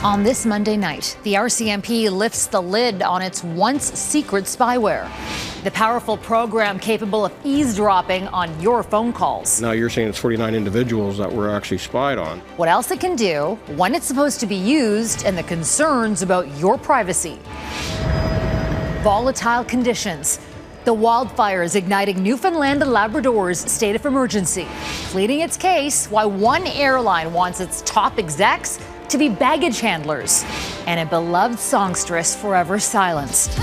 On this Monday night, the RCMP lifts the lid on its once secret spyware. The powerful program capable of eavesdropping on your phone calls. Now you're saying it's 49 individuals that were actually spied on. What else it can do, when it's supposed to be used, and the concerns about your privacy. Volatile conditions. The wildfires igniting Newfoundland and Labrador's state of emergency, pleading its case why one airline wants its top execs to be baggage handlers, and a beloved songstress forever silenced.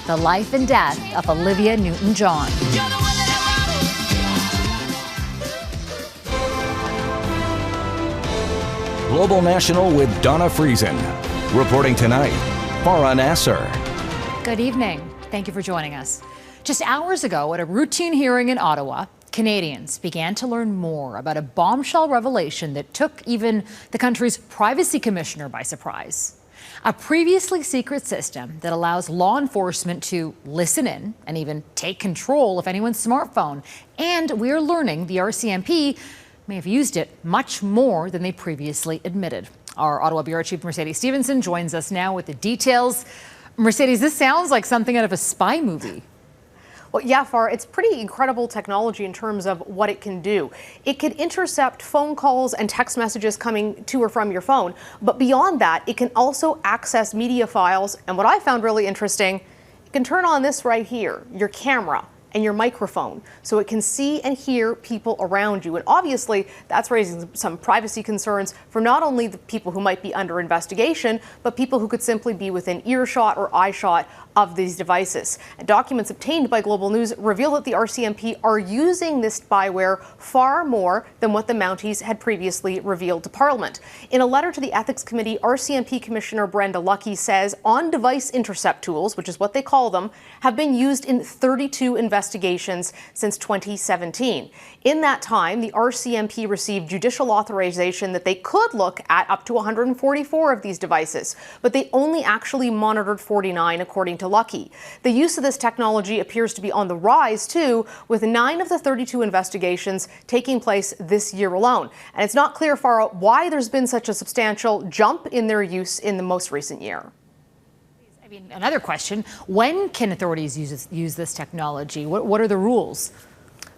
The life and death of Olivia Newton-John. Global National with Donna Friesen. Reporting tonight, Farah Nasser. Good evening. Thank you for joining us. Just hours ago, at a routine hearing in Ottawa, Canadians began to learn more about a bombshell revelation that took even the country's privacy commissioner by surprise. A previously secret system that allows law enforcement to listen in and even take control of anyone's smartphone. And we're learning the RCMP may have used it much more than they previously admitted. Our Ottawa Bureau Chief Mercedes Stephenson joins us now with the details. Mercedes, this sounds like something out of a spy movie. Well, yeah, Farah, it's pretty incredible technology in terms of what it can do. It could intercept phone calls and text messages coming to or from your phone. But beyond that, it can also access media files. And what I found really interesting, it can turn on this right here, your camera and your microphone, so it can see and hear people around you. And obviously, that's raising some privacy concerns for not only the people who might be under investigation, but people who could simply be within earshot or eyeshot of these devices. And documents obtained by Global News reveal that the RCMP are using this spyware far more than what the Mounties had previously revealed to Parliament. In a letter to the Ethics Committee, RCMP Commissioner Brenda Lucki says on-device intercept tools, which is what they call them, have been used in 32 investigations since 2017. In that time, the RCMP received judicial authorization that they could look at up to 144 of these devices, but they only actually monitored 49, according to Lucki. The use of this technology appears to be on the rise, too, with 9 of the 32 investigations taking place this year alone. And it's not clear, Farah, why there's been such a substantial jump in their use in the most recent year. Another question, when can authorities use this technology? What are the rules?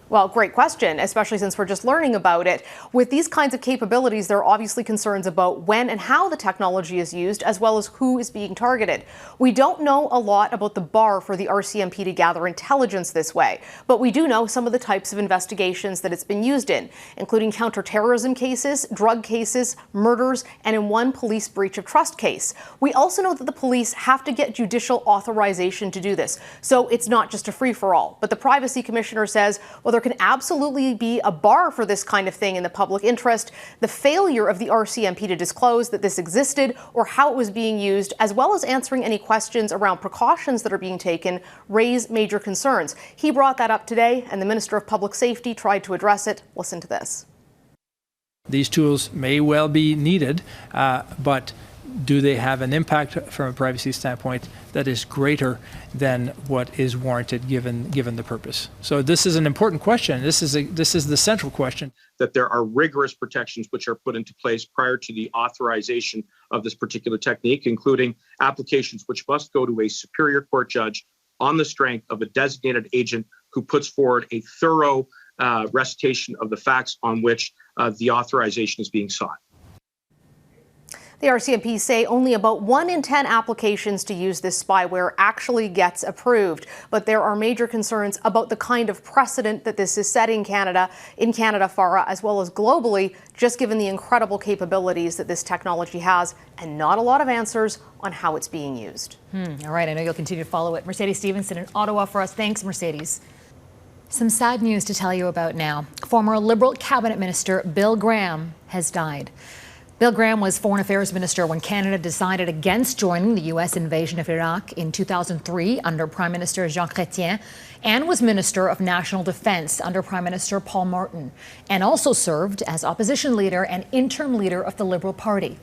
Well, great question, especially since we're just learning about it. With these kinds of capabilities, there are obviously concerns about when and how the technology is used, as well as who is being targeted. We don't know a lot about the bar for the RCMP to gather intelligence this way, but we do know some of the types of investigations that it's been used in, including counterterrorism cases, drug cases, murders, and in one police breach of trust case. We also know that the police have to get judicial authorization to do this, so it's not just a free-for-all. But the Privacy Commissioner says, well, there can absolutely be a bar for this kind of thing in the public interest. The failure of the RCMP to disclose that this existed or how it was being used, as well as answering any questions around precautions that are being taken, raise major concerns. He brought that up today, and the Minister of Public Safety tried to address it. Listen to this. These tools may well be needed, but do they have an impact from a privacy standpoint that is greater than what is warranted given the purpose? So this is an important question. This is the central question. That there are rigorous protections which are put into place prior to the authorization of this particular technique, including applications which must go to a superior court judge on the strength of a designated agent who puts forward a thorough recitation of the facts on which the authorization is being sought. The RCMP say only about 1 in 10 applications to use this spyware actually gets approved. But there are major concerns about the kind of precedent that this is setting in Canada, Farah, as well as globally, just given the incredible capabilities that this technology has, and not a lot of answers on how it's being used. All right, I know you'll continue to follow it. Mercedes Stephenson in Ottawa for us. Thanks, Mercedes. Some sad news to tell you about now. Former Liberal Cabinet Minister Bill Graham has died. Bill Graham was Foreign Affairs Minister when Canada decided against joining the U.S. invasion of Iraq in 2003 under Prime Minister Jean Chrétien, and was Minister of National Defense under Prime Minister Paul Martin, and also served as opposition leader and interim leader of the Liberal Party.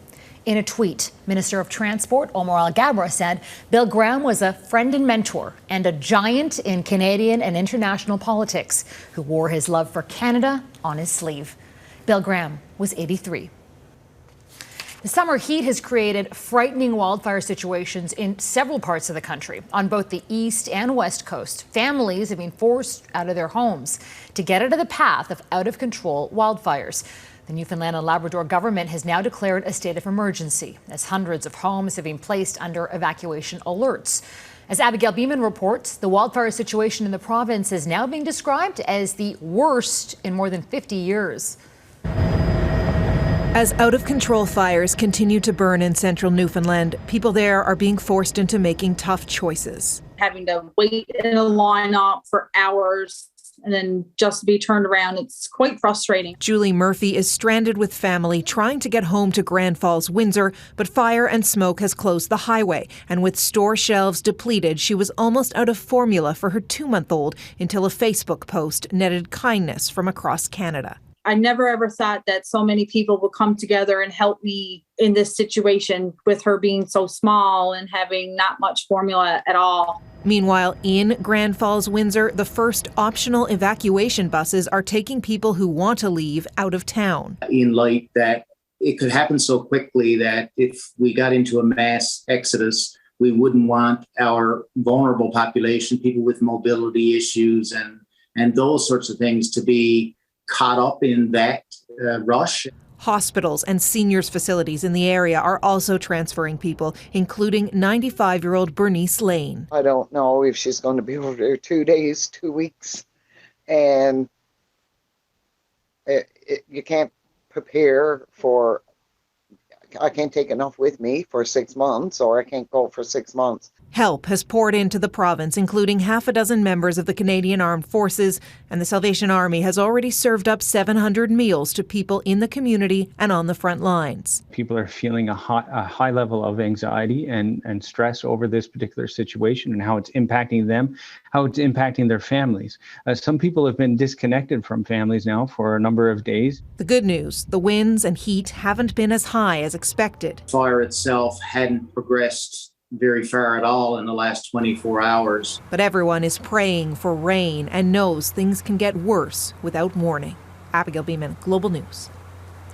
In a tweet, Minister of Transport Omar Al-Gabra said Bill Graham was a friend and mentor and a giant in Canadian and international politics who wore his love for Canada on his sleeve. Bill Graham was 83. The summer heat has created frightening wildfire situations in several parts of the country. On both the east and west coast, families have been forced out of their homes to get out of the path of out-of-control wildfires. The Newfoundland and Labrador government has now declared a state of emergency as hundreds of homes have been placed under evacuation alerts. As Abigail Bimman reports, the wildfire situation in the province is now being described as the worst in more than 50 years. As out-of-control fires continue to burn in central Newfoundland, people there are being forced into making tough choices. Having to wait in a lineup for hours and then just be turned around, it's quite frustrating. Julie Murphy is stranded with family trying to get home to Grand Falls, Windsor, but fire and smoke has closed the highway. And with store shelves depleted, she was almost out of formula for her 2-month-old until a Facebook post netted kindness from across Canada. I never ever thought that so many people would come together and help me in this situation with her being so small and having not much formula at all. Meanwhile, in Grand Falls, Windsor, the first optional evacuation buses are taking people who want to leave out of town. In light that it could happen so quickly that if we got into a mass exodus, we wouldn't want our vulnerable population, people with mobility issues and those sorts of things to be caught up in that rush. Hospitals and seniors facilities in the area are also transferring people, including 95-year-old Bernice Lane. I don't know if she's going to be over there 2 days, 2 weeks, and you can't prepare for, I can't take enough with me for 6 months, or I can't go for 6 months. Help has poured into the province, including half a dozen members of the Canadian Armed Forces, and the Salvation Army has already served up 700 meals to people in the community and on the front lines. People are feeling a high level of anxiety and stress over this particular situation and how it's impacting them, how it's impacting their families. Some people have been disconnected from families now for a number of days. The good news, the winds and heat haven't been as high as expected. Fire itself hadn't progressed very far at all in the last 24 hours. But everyone is praying for rain and knows things can get worse without warning. Abigail Bimman, Global News.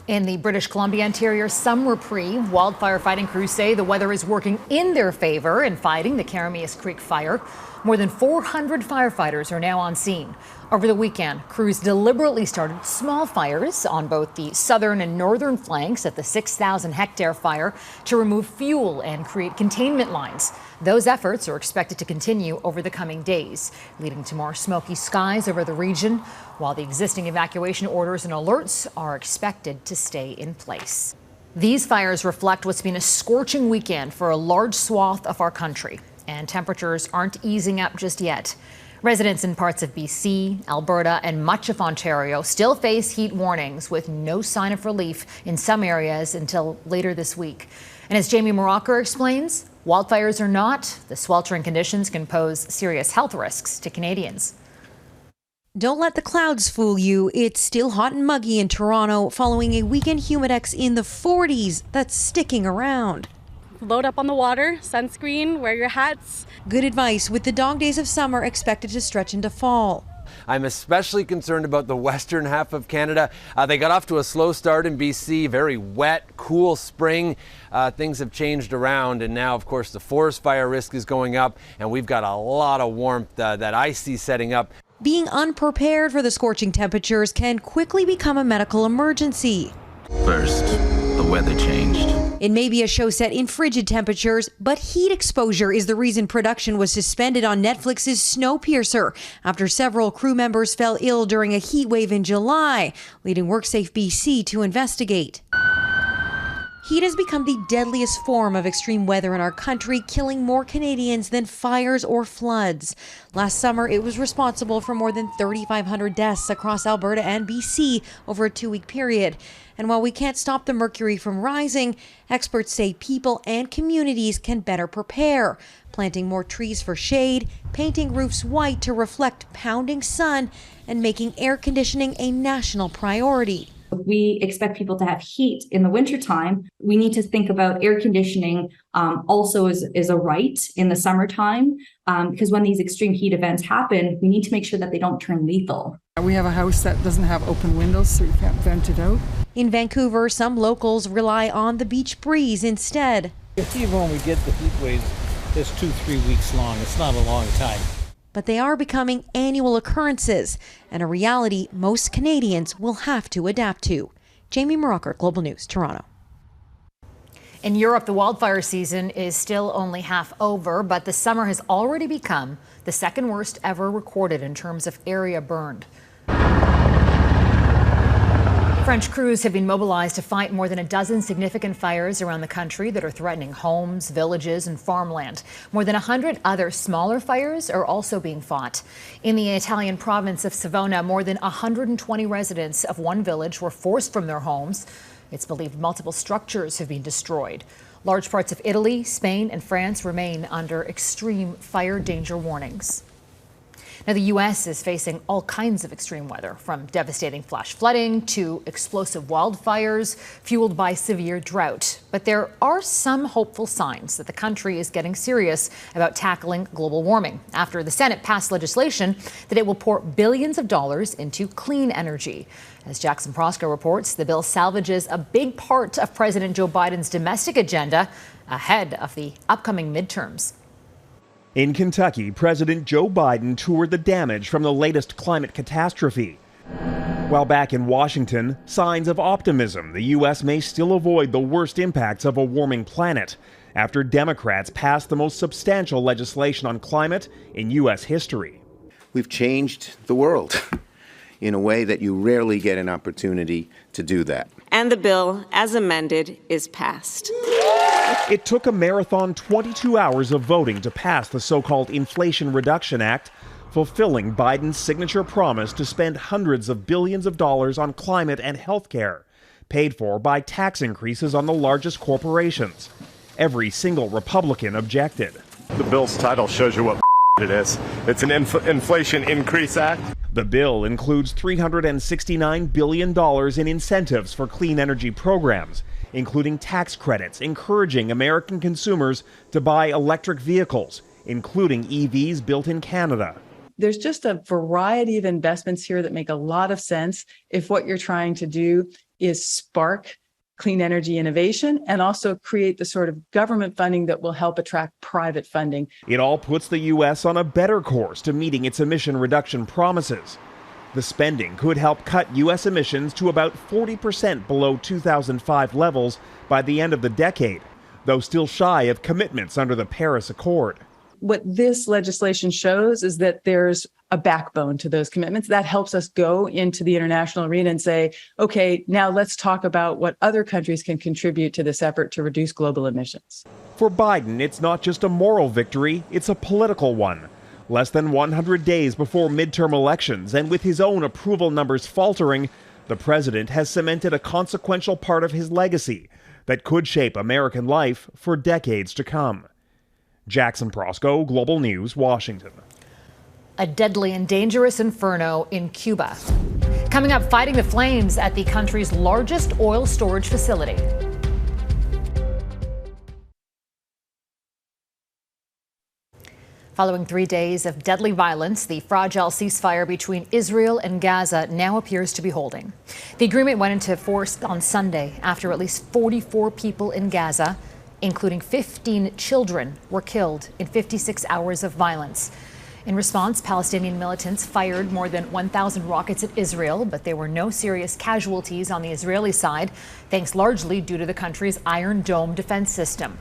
In the British Columbia interior, some reprieve. Wildfire fighting crews say the weather is working in their favor in fighting the Karameas Creek fire. More than 400 firefighters are now on scene. Over the weekend, crews deliberately started small fires on both the southern and northern flanks at the 6,000-hectare fire to remove fuel and create containment lines. Those efforts are expected to continue over the coming days, leading to more smoky skies over the region, while the existing evacuation orders and alerts are expected to stay in place. These fires reflect what's been a scorching weekend for a large swath of our country, and temperatures aren't easing up just yet. Residents in parts of BC, Alberta, and much of Ontario still face heat warnings with no sign of relief in some areas until later this week. And as Jamie Mauracher explains, wildfires or not, the sweltering conditions can pose serious health risks to Canadians. Don't let the clouds fool you. It's still hot and muggy in Toronto following a weekend humidex in the 40s that's sticking around. Load up on the water, sunscreen, wear your hats. Good advice with the dog days of summer expected to stretch into fall. I'm especially concerned about the western half of Canada. They got off to a slow start in BC, very wet, cool spring. Things have changed around, and now, of course, the forest fire risk is going up, and we've got a lot of warmth that I see setting up. Being unprepared for the scorching temperatures can quickly become a medical emergency. First, the weather changed. It may be a show set in frigid temperatures, but heat exposure is the reason production was suspended on Netflix's Snowpiercer after several crew members fell ill during a heat wave in July, leading WorkSafe BC to investigate. Heat has become the deadliest form of extreme weather in our country, killing more Canadians than fires or floods. Last summer, it was responsible for more than 3,500 deaths across Alberta and BC over a 2-week period. And while we can't stop the mercury from rising, experts say people and communities can better prepare, planting more trees for shade, painting roofs white to reflect pounding sun, and making air conditioning a national priority. If we expect people to have heat in the wintertime, we need to think about air conditioning also as a right in the summertime, because when these extreme heat events happen, we need to make sure that they don't turn lethal. We have a house that doesn't have open windows, so you can't vent it out. In Vancouver, some locals rely on the beach breeze instead. Even when we get the heat waves, it's 2-3 weeks long. It's not a long time. But they are becoming annual occurrences and a reality most Canadians will have to adapt to. Jamie Mauracher, Global News, Toronto. In Europe, the wildfire season is still only half over, but the summer has already become the second worst ever recorded in terms of area burned. French crews have been mobilized to fight more than a dozen significant fires around the country that are threatening homes, villages, and farmland. More than 100 other smaller fires are also being fought. In the Italian province of Savona, more than 120 residents of one village were forced from their homes. It's believed multiple structures have been destroyed. Large parts of Italy, Spain, and France remain under extreme fire danger warnings. Now, the U.S. is facing all kinds of extreme weather, from devastating flash flooding to explosive wildfires fueled by severe drought. But there are some hopeful signs that the country is getting serious about tackling global warming after the Senate passed legislation that it will pour billions of dollars into clean energy. As Jackson Prosco reports, the bill salvages a big part of President Joe Biden's domestic agenda ahead of the upcoming midterms. In Kentucky, President Joe Biden toured the damage from the latest climate catastrophe. While back in Washington, signs of optimism the U.S. may still avoid the worst impacts of a warming planet after Democrats passed the most substantial legislation on climate in U.S. history. We've changed the world in a way that you rarely get an opportunity to do that. And the bill, as amended, is passed. It took a marathon 22 hours of voting to pass the so-called Inflation Reduction Act, fulfilling Biden's signature promise to spend hundreds of billions of dollars on climate and health care, paid for by tax increases on the largest corporations. Every single Republican objected. The bill's title shows you what it is. It's an Inflation Increase Act. The bill includes $369 billion in incentives for clean energy programs, including tax credits encouraging American consumers to buy electric vehicles, including EVs built in Canada. There's just a variety of investments here that make a lot of sense if what you're trying to do is spark clean energy innovation and also create the sort of government funding that will help attract private funding. It all puts the U.S. on a better course to meeting its emission reduction promises. The spending could help cut U.S. emissions to about 40% below 2005 levels by the end of the decade, though still shy of commitments under the Paris Accord. What this legislation shows is that there's a backbone to those commitments. That helps us go into the international arena and say, okay, now let's talk about what other countries can contribute to this effort to reduce global emissions. For Biden, it's not just a moral victory, it's a political one. Less than 100 days before midterm elections, and with his own approval numbers faltering, the president has cemented a consequential part of his legacy that could shape American life for decades to come. Jackson Prosco, Global News, Washington. A deadly and dangerous inferno in Cuba. Coming up, fighting the flames at the country's largest oil storage facility. Following 3 days of deadly violence, the fragile ceasefire between Israel and Gaza now appears to be holding. The agreement went into force on Sunday after at least 44 people in Gaza, including 15 children, were killed in 56 hours of violence. In response, Palestinian militants fired more than 1,000 rockets at Israel, but there were no serious casualties on the Israeli side, thanks largely due to the country's Iron Dome defense system.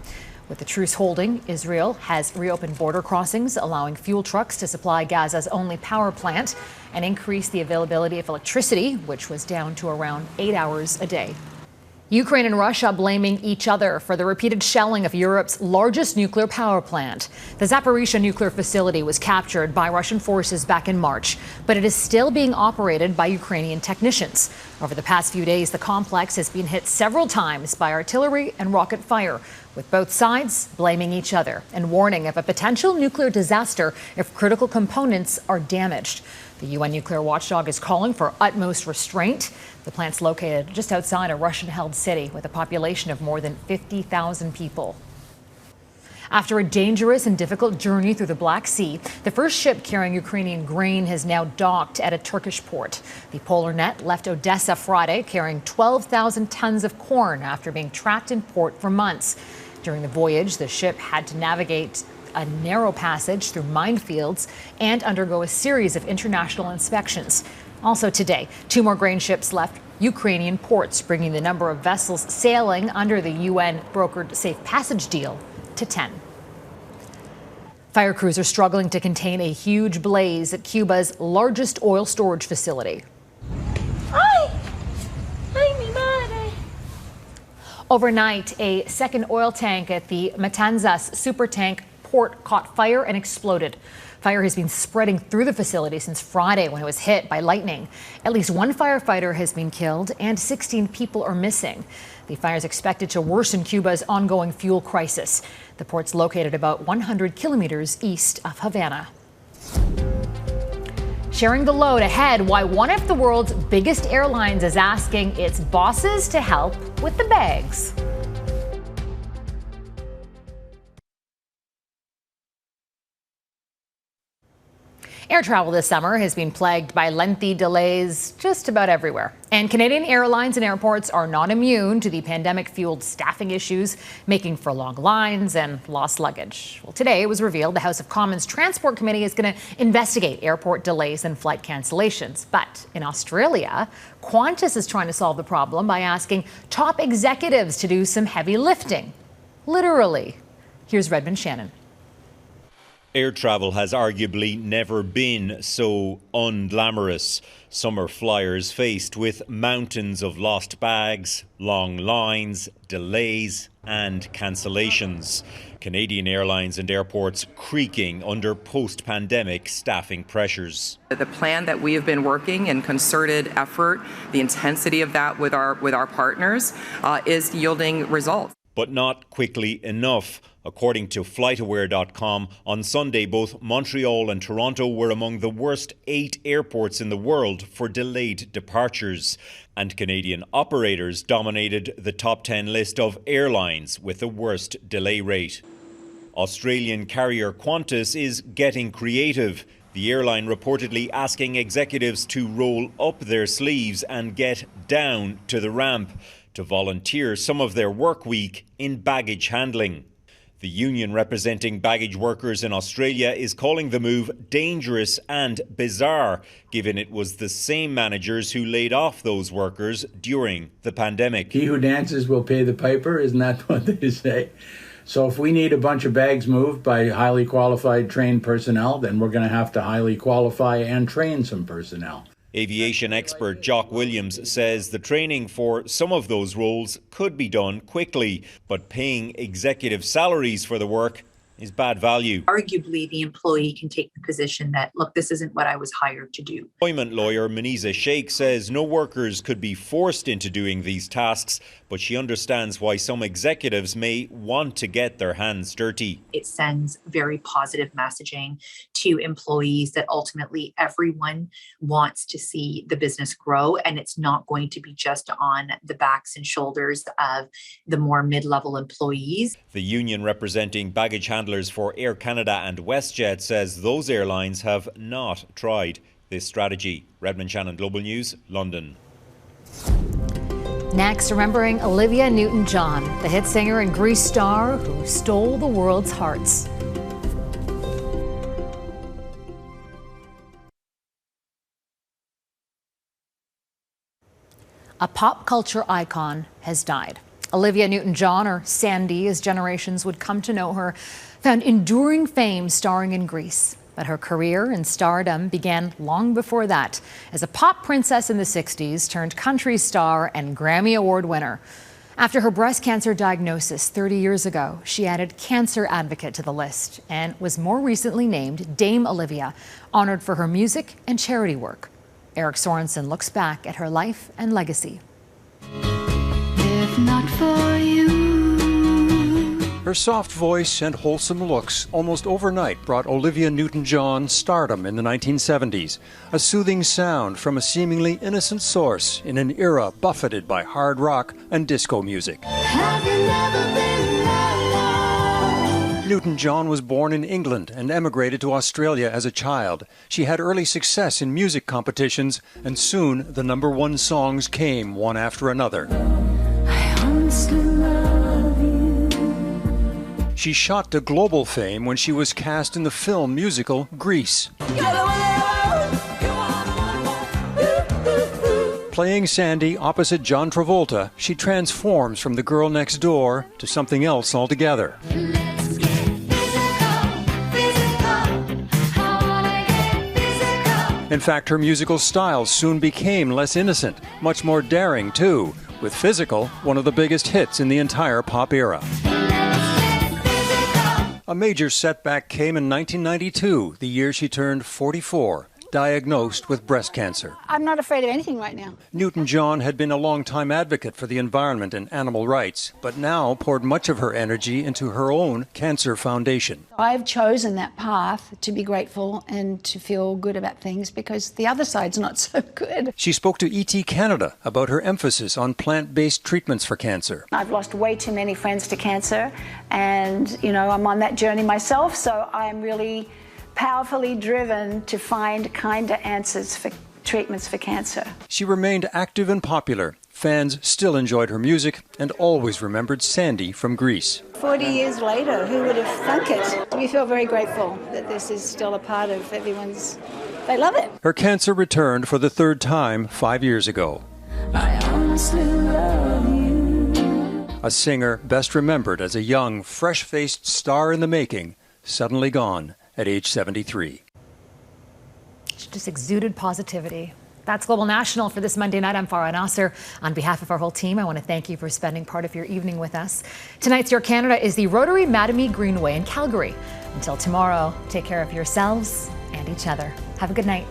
With the truce holding, Israel has reopened border crossings, allowing fuel trucks to supply Gaza's only power plant and increase the availability of electricity, which was down to around 8 hours a day. Ukraine and Russia blaming each other for the repeated shelling of Europe's largest nuclear power plant. The Zaporizhzhia nuclear facility was captured by Russian forces back in March, but it is still being operated by Ukrainian technicians. Over the past few days, the complex has been hit several times by artillery and rocket fire, with both sides blaming each other and warning of a potential nuclear disaster if critical components are damaged. The UN nuclear watchdog is calling for utmost restraint. The plant's located just outside a Russian-held city with a population of more than 50,000 people. After a dangerous and difficult journey through the Black Sea, the first ship carrying Ukrainian grain has now docked at a Turkish port. The Polar Net left Odessa Friday carrying 12,000 tons of corn after being trapped in port for months. During the voyage, the ship had to navigate a narrow passage through minefields and undergo a series of international inspections. Also today, 2 more grain ships left Ukrainian ports, bringing the number of vessels sailing under the UN-brokered safe passage deal to 10. Fire crews are struggling to contain a huge blaze at Cuba's largest oil storage facility. Overnight, a second oil tank at the Matanzas supertank port caught fire and exploded. Fire has been spreading through the facility since Friday when it was hit by lightning. At least 1 firefighter has been killed and 16 people are missing. The fire is expected to worsen Cuba's ongoing fuel crisis. The port's located about 100 kilometers east of Havana. Sharing the load ahead, why one of the world's biggest airlines is asking its bosses to help with the bags. Air travel this summer has been plagued by lengthy delays just about everywhere. And Canadian airlines and airports are not immune to the pandemic-fueled staffing issues, making for long lines and lost luggage. Well, today it was revealed the House of Commons Transport Committee is going to investigate airport delays and flight cancellations. But in Australia, Qantas is trying to solve the problem by asking top executives to do some heavy lifting. Literally. Here's Redmond Shannon. Air travel has arguably never been so unglamorous. Summer flyers faced with mountains of lost bags, long lines, delays and cancellations. Canadian airlines and airports creaking under post-pandemic staffing pressures. The plan that we have been working in concerted effort, the intensity of that with our partners is yielding results. But not quickly enough. According to FlightAware.com, on Sunday, both Montreal and Toronto were among the worst 8 airports in the world for delayed departures. And Canadian operators dominated the top 10 list of airlines with the worst delay rate. Australian carrier Qantas is getting creative. The airline reportedly asking executives to roll up their sleeves and get down to the ramp to volunteer some of their work week in baggage handling. The union representing baggage workers in Australia is calling the move dangerous and bizarre, given it was the same managers who laid off those workers during the pandemic. He who dances will pay the piper, isn't that what they say? So if we need a bunch of bags moved by highly qualified, trained personnel, then we're going to have to highly qualify and train some personnel. Aviation expert Jock Williams says the training for some of those roles could be done quickly, but paying executive salaries for the work is bad value. Arguably, the employee can take the position that, look, this isn't what I was hired to do. Employment lawyer Muniza Sheikh says no workers could be forced into doing these tasks, but she understands why some executives may want to get their hands dirty. It sends very positive messaging to employees that ultimately everyone wants to see the business grow, and it's not going to be just on the backs and shoulders of the more mid-level employees. The union representing baggage handlers for Air Canada and WestJet says those airlines have not tried this strategy. Redmond Shannon, Global News, London. Next, remembering Olivia Newton-John, the hit singer and Grease star who stole the world's hearts. A pop culture icon has died. Olivia Newton-John, or Sandy as generations would come to know her, found enduring fame starring in Grease. But her career in stardom began long before that, as a pop princess in the 60s turned country star and Grammy Award winner. After her breast cancer diagnosis 30 years ago, she added cancer advocate to the list and was more recently named Dame Olivia, honored for her music and charity work. Eric Sorensen looks back at her life and legacy. If not for you. Her soft voice and wholesome looks almost overnight brought Olivia Newton-John stardom in the 1970s, a soothing sound from a seemingly innocent source in an era buffeted by hard rock and disco music. Have you never been alone? Newton-John was born in England and emigrated to Australia as a child. She had early success in music competitions, and soon the #1 songs came one after another. She shot to global fame when she was cast in the film musical Grease. Playing Sandy opposite John Travolta, she transforms from the girl next door to something else altogether. In fact, her musical style soon became less innocent, much more daring too, with Physical one of the biggest hits in the entire pop era. A major setback came in 1992, the year she turned 44. Diagnosed with breast cancer. I'm not afraid of anything right now. Newton-John had been a longtime advocate for the environment and animal rights, but now poured much of her energy into her own cancer foundation. I've chosen that path to be grateful and to feel good about things because the other side's not so good. She spoke to ET Canada about her emphasis on plant-based treatments for cancer. I've lost way too many friends to cancer, and I'm on that journey myself, so I'm really powerfully driven to find kinder answers for treatments for cancer. She remained active and popular. Fans still enjoyed her music and always remembered Sandy from Grease. 40 years later, who would have thunk it? We feel very grateful that this is still a part of everyone's. They love it. Her cancer returned for the third time 5 years ago. I honestly love you. A singer best remembered as a young, fresh-faced star in the making, suddenly gone at age 73. She just exuded positivity. That's Global National for this Monday night. I'm Farah Nasser. On behalf of our whole team, I want to thank you for spending part of your evening with us. Tonight's Your Canada is the Rotary Mattamy Greenway in Calgary. Until tomorrow, take care of yourselves and each other. Have a good night.